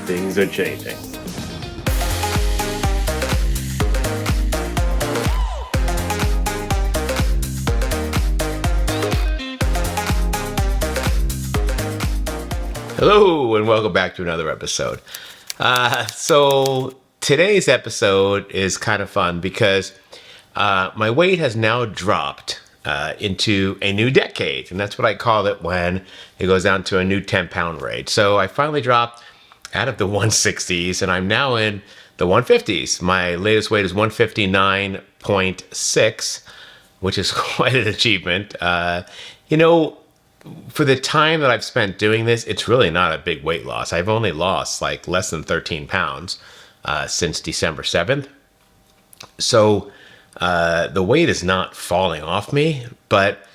things are changing. Hello, and welcome back to another episode. So today's episode is kind of fun because my weight has now dropped into a new decade, and that's what I call it when it goes down to a new 10-pound range. So I finally dropped out of the 160s, and I'm now in the 150s. My latest weight is 159.6, which is quite an achievement. For the time that I've spent doing this, it's really not a big weight loss. I've only lost like less than 13 pounds since December 7th. So the weight is not falling off me, but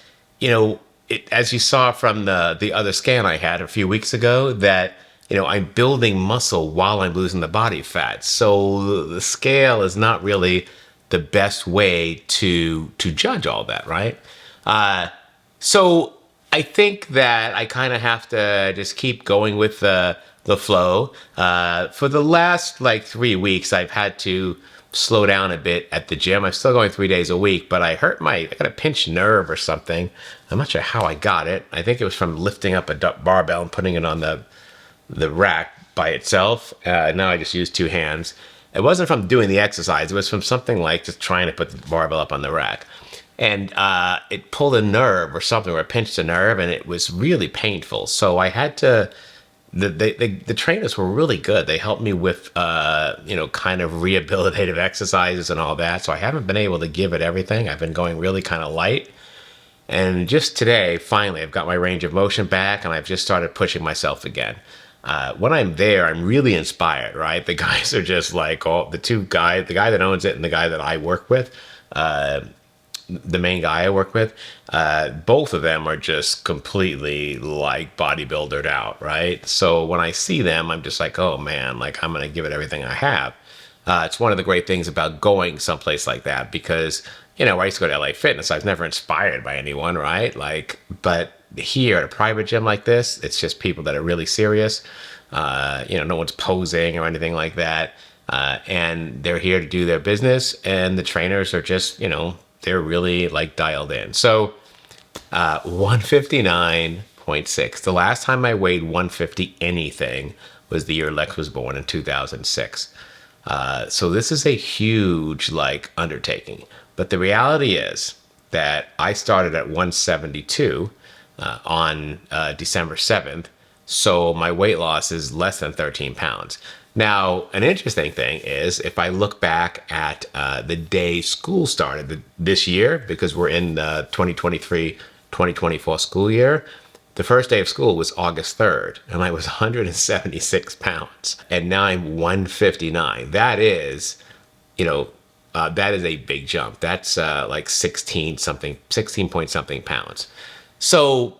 as you saw from the other scan I had a few weeks ago, that I'm building muscle while I'm losing the body fat. So the scale is not really the best way to judge all that, right? So I think that I kind of have to just keep going with the flow. For the last 3 weeks, I've had to slow down a bit at the gym. I'm still going 3 days a week, but I got a pinched nerve or something. I'm not sure how I got it. I think it was from lifting up a barbell and putting it on the rack by itself. Now I just use two hands. It wasn't from doing the exercise. It was from something like just trying to put the barbell up on the rack. And it pulled a nerve or something, or it pinched a nerve, and it was really painful. So I had to, the trainers were really good. They helped me with, kind of rehabilitative exercises and all that. So I haven't been able to give it everything. I've been going really kind of light. And just today, finally, I've got my range of motion back, and I've just started pushing myself again. When I'm there, I'm really inspired, right? The guys are just like the guy that owns it and the guy that I work with, the main guy I work with, both of them are just completely like bodybuildered out, right? So when I see them, I'm just like, oh man, I'm going to give it everything I have. It's one of the great things about going someplace like that because, I used to go to LA Fitness. I was never inspired by anyone, right? But here at a private gym like this, it's just people that are really serious. No one's posing or anything like that. And they're here to do their business, and the trainers are just, they're really dialed in. So 159.6. The last time I weighed 150 anything was the year Lex was born in 2006. So this is a huge undertaking. But the reality is that I started at 172 on December 7th. So my weight loss is less than 13 pounds. Now, an interesting thing is if I look back at the day school started this year, because we're in the 2023-2024 school year, the first day of school was August 3rd, and I was 176 pounds, and now I'm 159. That is, that is a big jump. That's 16 point something pounds. So,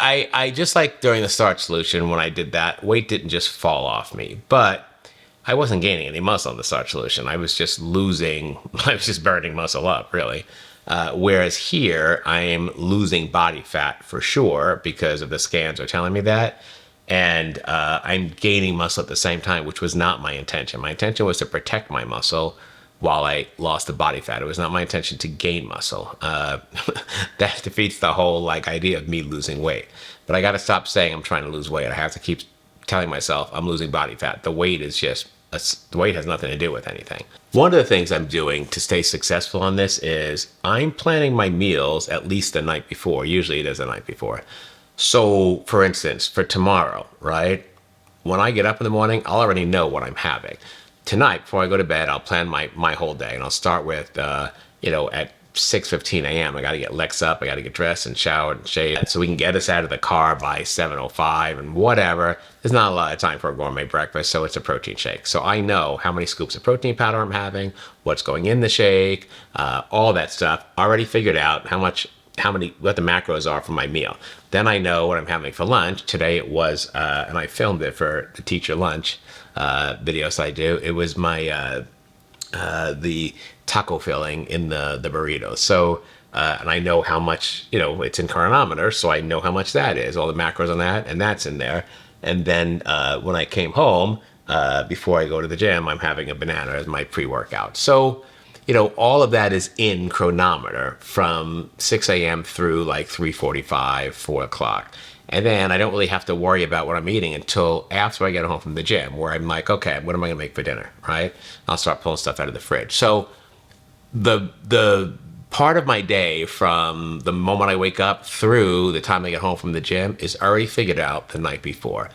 I just during the Starch Solution, when I did that, weight didn't just fall off me, but I wasn't gaining any muscle in the Starch Solution. I was just burning muscle up, really. Whereas here, I am losing body fat for sure because of the scans are telling me that. And I'm gaining muscle at the same time, which was not my intention. My intention was to protect my muscle while I lost the body fat. It was not my intention to gain muscle. That defeats the whole idea of me losing weight. But I got to stop saying I'm trying to lose weight. I have to keep telling myself I'm losing body fat. The weight has nothing to do with anything. One of the things I'm doing to stay successful on this is I'm planning my meals at least the night before. Usually it is the night before. So for instance, for tomorrow, right? When I get up in the morning, I'll already know what I'm having. Tonight, before I go to bed, I'll plan my whole day, and I'll start with, at 6:15 a.m. I got to get Lex up. I got to get dressed and showered and shaved so we can get us out of the car by 7:05 and whatever. There's not a lot of time for a gourmet breakfast, so it's a protein shake. So I know how many scoops of protein powder I'm having, what's going in the shake, all that stuff. Already figured out what the macros are for my meal. Then I know what I'm having for lunch. Today it was, and I filmed it for the teacher lunch videos I do. It was my the taco filling in the burrito. So and I know how much, it's in chronometer, so I know how much that is, all the macros on that, and that's in there. And then when I came home, before I go to the gym, I'm having a banana as my pre-workout. So, all of that is in chronometer from 6 a.m. through like 3:45, 4 o'clock. And then I don't really have to worry about what I'm eating until after I get home from the gym, where I'm like, okay, what am I going to make for dinner, right? I'll start pulling stuff out of the fridge. So the part of my day from the moment I wake up through the time I get home from the gym is already figured out the night before.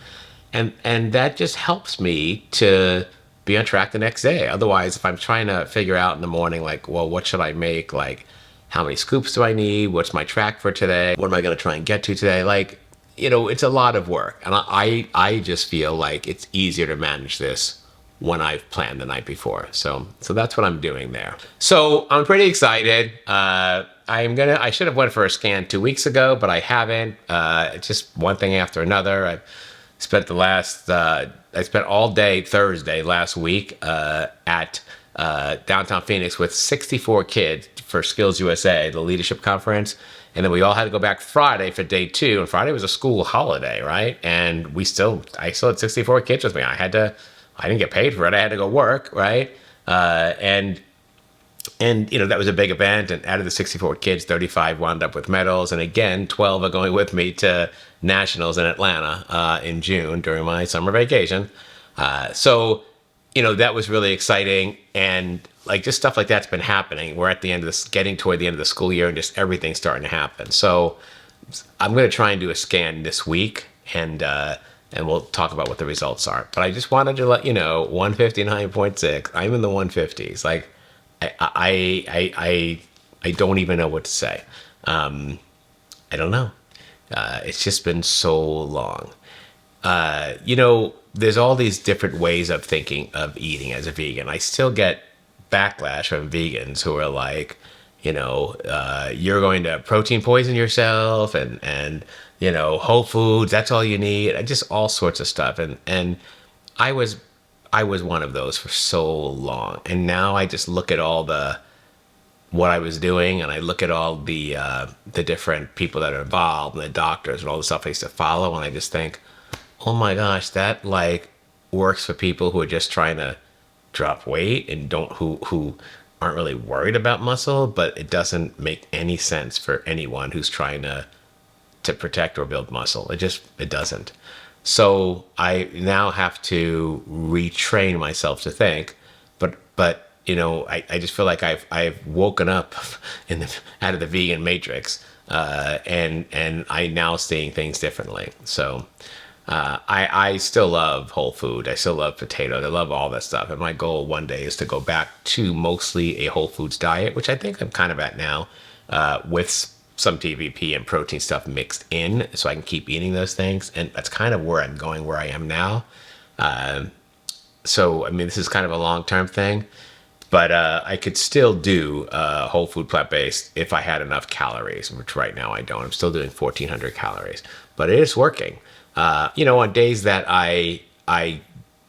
And that just helps me to be on track the next day. Otherwise, if I'm trying to figure out in the morning, like, well, what should I make? Like, how many scoops do I need? What's my track for today? What am I going to try and get to today? Like, it's a lot of work. And I just feel like it's easier to manage this when I've planned the night before. So that's what I'm doing there. So I'm pretty excited. I should have went for a scan 2 weeks ago, but I haven't. It's just one thing after another. I spent all day Thursday last week at downtown Phoenix with 64 kids for Skills USA, the leadership conference. And then we all had to go back Friday for day 2. And Friday was a school holiday, right? And I still had 64 kids with me. I didn't get paid for it. I had to go work, right? And that was a big event. And out of the 64 kids, 35 wound up with medals. And again, 12 are going with me to nationals in Atlanta in June during my summer vacation. So that was really exciting. And like just stuff like that's been happening. We're at the end of this, getting toward the end of the school year, and just everything's starting to happen. So I'm going to try and do a scan this week, and we'll talk about what the results are. But I just wanted to let you know, 159.6. I'm in the 150s. Like, I don't even know what to say. I don't know. It's just been so long. There's all these different ways of thinking of eating as a vegan. I still get backlash from vegans who are like, you're going to protein poison yourself, and Whole Foods, that's all you need. Just all sorts of stuff. And I was one of those for so long. And now I just look at what I was doing, and I look at all the different people that are involved, and the doctors and all the stuff I used to follow, and I just think, oh my gosh, that like works for people who are just trying to drop weight and who aren't really worried about muscle, but it doesn't make any sense for anyone who's trying to protect or build muscle. It doesn't. So I now have to retrain myself to think, but I just feel like I've woken up out of the vegan matrix, and I now seeing things differently. So I still love whole food. I still love potatoes. I love all that stuff. And my goal one day is to go back to mostly a whole foods diet, which I think I'm kind of at now, with some TVP and protein stuff mixed in, so I can keep eating those things. And that's kind of where I'm going, where I am now. So, I mean, this is kind of a long-term thing, but I could still do whole food plant-based if I had enough calories, which right now I don't. I'm still doing 1,400 calories, but it is working. On days that I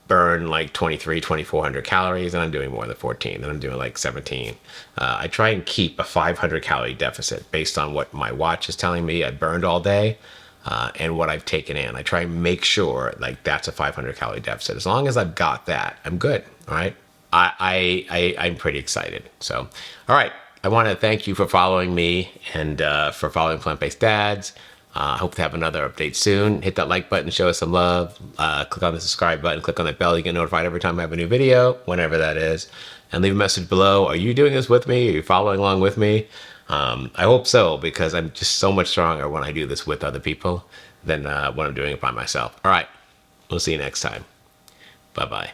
burn like 2,400 calories, and I'm doing more than 14, and I'm doing like 17. I try and keep a 500 calorie deficit based on what my watch is telling me I burned all day, and what I've taken in. I try and make sure like that's a 500 calorie deficit. As long as I've got that, I'm good. All right. I'm pretty excited. So, all right. I want to thank you for following me and for following Plant-Based Dads. I hope to have another update soon. Hit that like button, show us some love. Click on the subscribe button, click on that bell. You get notified every time I have a new video, whenever that is. And leave a message below. Are you doing this with me? Are you following along with me? I hope so, because I'm just so much stronger when I do this with other people than when I'm doing it by myself. All right. We'll see you next time. Bye-bye.